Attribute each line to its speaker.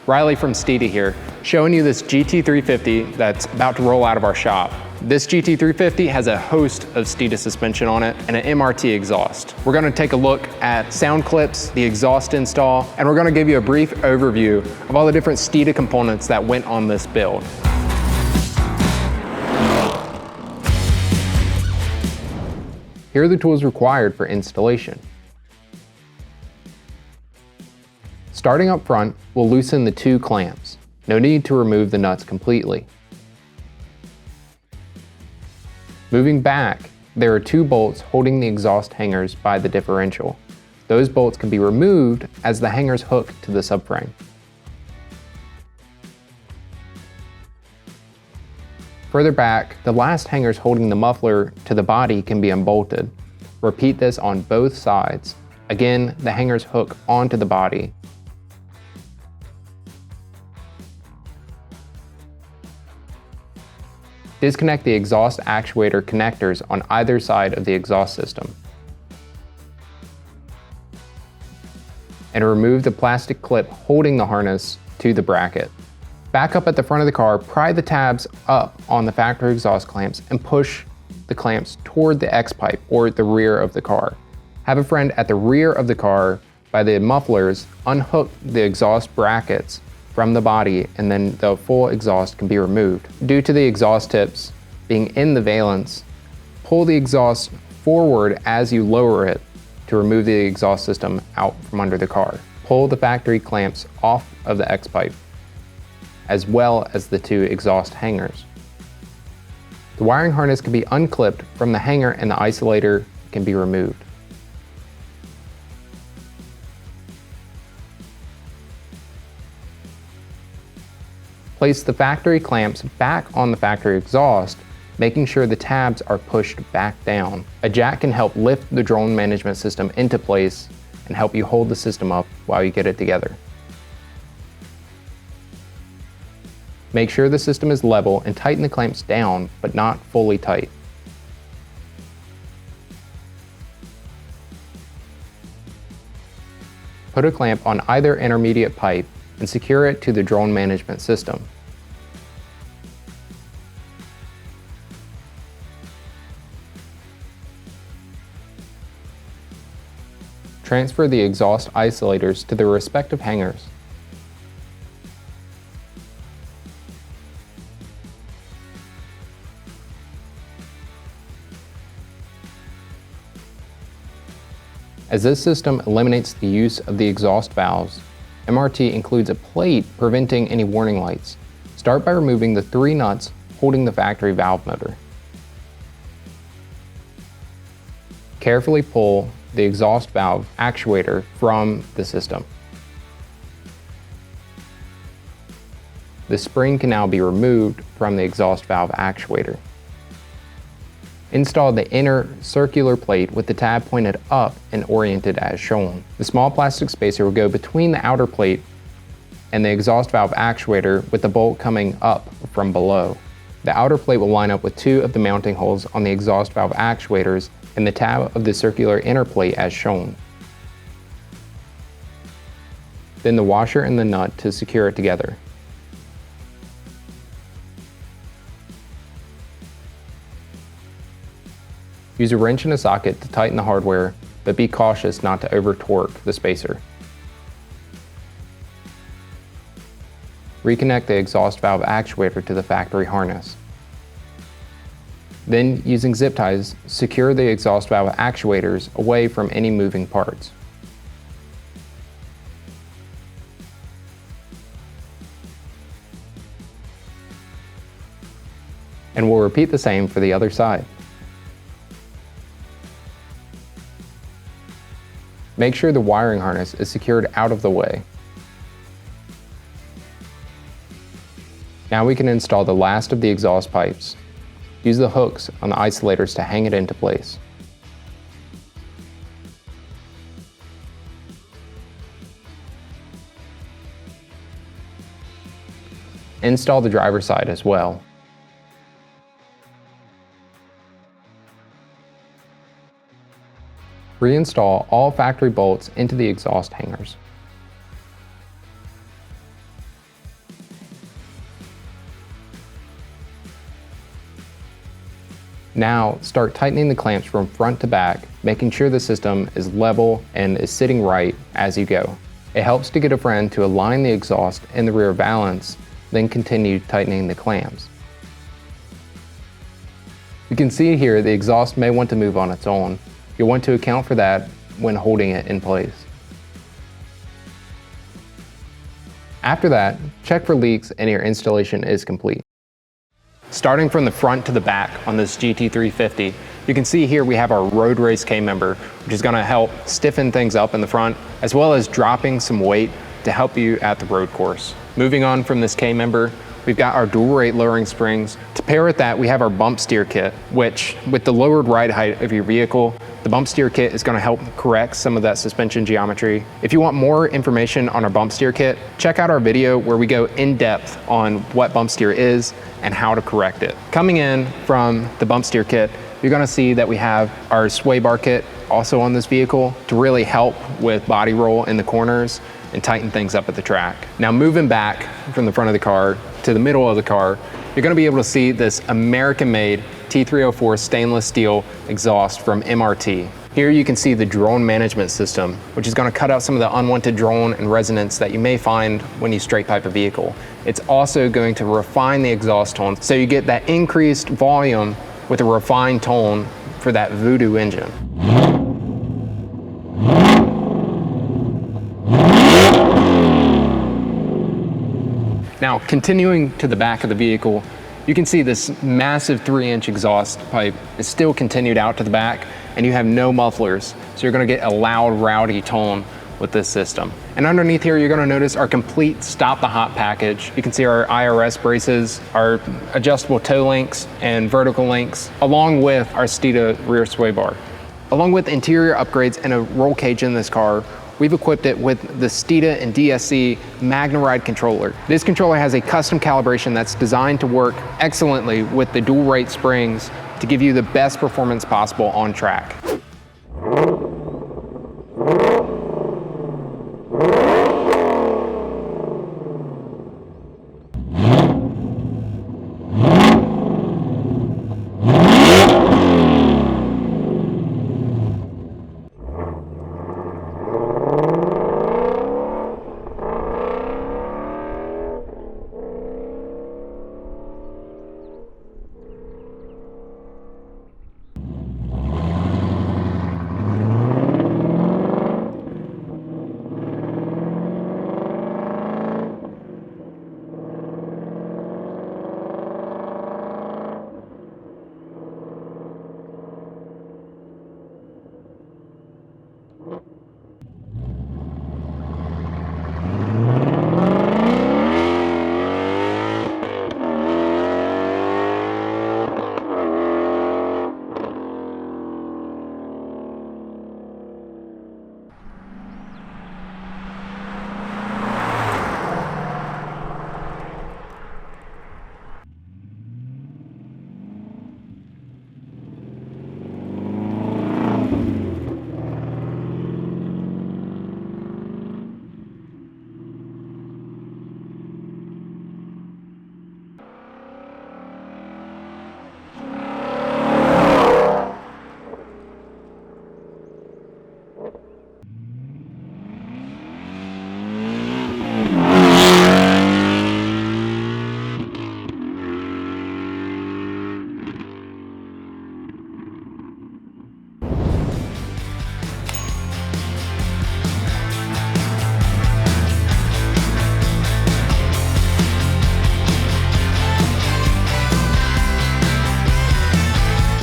Speaker 1: Riley from Steeda here, showing you this GT350 that's about to roll out of our shop. This GT350 has a host of Steeda suspension on it and an MRT exhaust. We're gonna take a look at sound clips, the exhaust install, and we're gonna give you a brief overview of all the different Steeda components that went on this build. Here are the tools required for installation. Starting up front, we'll loosen the two clamps. No need to remove the nuts completely. Moving back, there are two bolts holding the exhaust hangers by the differential. Those bolts can be removed as the hangers hook to the subframe. Further back, the last hangers holding the muffler to the body can be unbolted. Repeat this on both sides. Again, the hangers hook onto the body. Disconnect the exhaust actuator connectors on either side of the exhaust system. And remove the plastic clip holding the harness to the bracket. Back up at the front of the car, pry the tabs up on the factory exhaust clamps and push the clamps toward the X-pipe or the rear of the car. Have a friend at the rear of the car by the mufflers unhook the exhaust brackets from the body, and then the full exhaust can be removed. Due to the exhaust tips being in the valence, pull the exhaust forward as you lower it to remove the exhaust system out from under the car. Pull the factory clamps off of the X-pipe, as well as the two exhaust hangers. The wiring harness can be unclipped from the hanger and the isolator can be removed. Place the factory clamps back on the factory exhaust, making sure the tabs are pushed back down. A jack can help lift the drone management system into place and help you hold the system up while you get it together. Make sure the system is level and tighten the clamps down, but not fully tight. Put a clamp on either intermediate pipe and secure it to the drone management system. Transfer the exhaust isolators to their respective hangers. As this system eliminates the use of the exhaust valves, MRT includes a plate preventing any warning lights. Start by removing the three nuts holding the factory valve motor. Carefully pull the exhaust valve actuator from the system. The spring can now be removed from the exhaust valve actuator. Install the inner circular plate with the tab pointed up and oriented as shown. The small plastic spacer will go between the outer plate and the exhaust valve actuator with the bolt coming up from below. The outer plate will line up with two of the mounting holes on the exhaust valve actuators and the tab of the circular inner plate as shown. Then the washer and the nut to secure it together. Use a wrench and a socket to tighten the hardware, but be cautious not to over-torque the spacer. Reconnect the exhaust valve actuator to the factory harness. Then, using zip ties, secure the exhaust valve actuators away from any moving parts. And we'll repeat the same for the other side. Make sure the wiring harness is secured out of the way. Now we can install the last of the exhaust pipes. Use the hooks on the isolators to hang it into place. Install the driver's side as well. Reinstall all factory bolts into the exhaust hangers. Now start tightening the clamps from front to back, making sure the system is level and is sitting right as you go. It helps to get a friend to align the exhaust and the rear valance, then continue tightening the clamps. You can see here the exhaust may want to move on its own. You'll want to account for that when holding it in place. After that, check for leaks and your installation is complete. Starting from the front to the back on this GT350, you can see here we have our road race K-member, which is going to help stiffen things up in the front, as well as dropping some weight to help you at the road course. Moving on from this K-member, we've got our dual rate lowering springs. To pair with that, we have our bump steer kit, which with the lowered ride height of your vehicle, the bump steer kit is going to help correct some of that suspension geometry. If you want more information on our bump steer kit, check out our video where we go in depth on what bump steer is and how to correct it. Coming in from the bump steer kit, you're going to see that we have our sway bar kit also on this vehicle to really help with body roll in the corners and tighten things up at the track. Now moving back from the front of the car to the middle of the car, you're going to be able to see this American-made T304 stainless steel exhaust from MRT. Here you can see the drone management system, which is going to cut out some of the unwanted drone and resonance that you may find when you straight pipe a vehicle. It's also going to refine the exhaust tone, so you get that increased volume with a refined tone for that Voodoo engine. Now, continuing to the back of the vehicle, you can see this massive 3-inch exhaust pipe is still continued out to the back, and you have no mufflers, so you're going to get a loud, rowdy tone with this system. And underneath here, you're going to notice our complete Stop the Hop package. You can see our IRS braces, our adjustable toe links and vertical links, along with our Steeda rear sway bar. Along with interior upgrades and a roll cage in this car, we've equipped it with the Steeda and DSC MagnaRide controller. This controller has a custom calibration that's designed to work excellently with the dual rate springs to give you the best performance possible on track.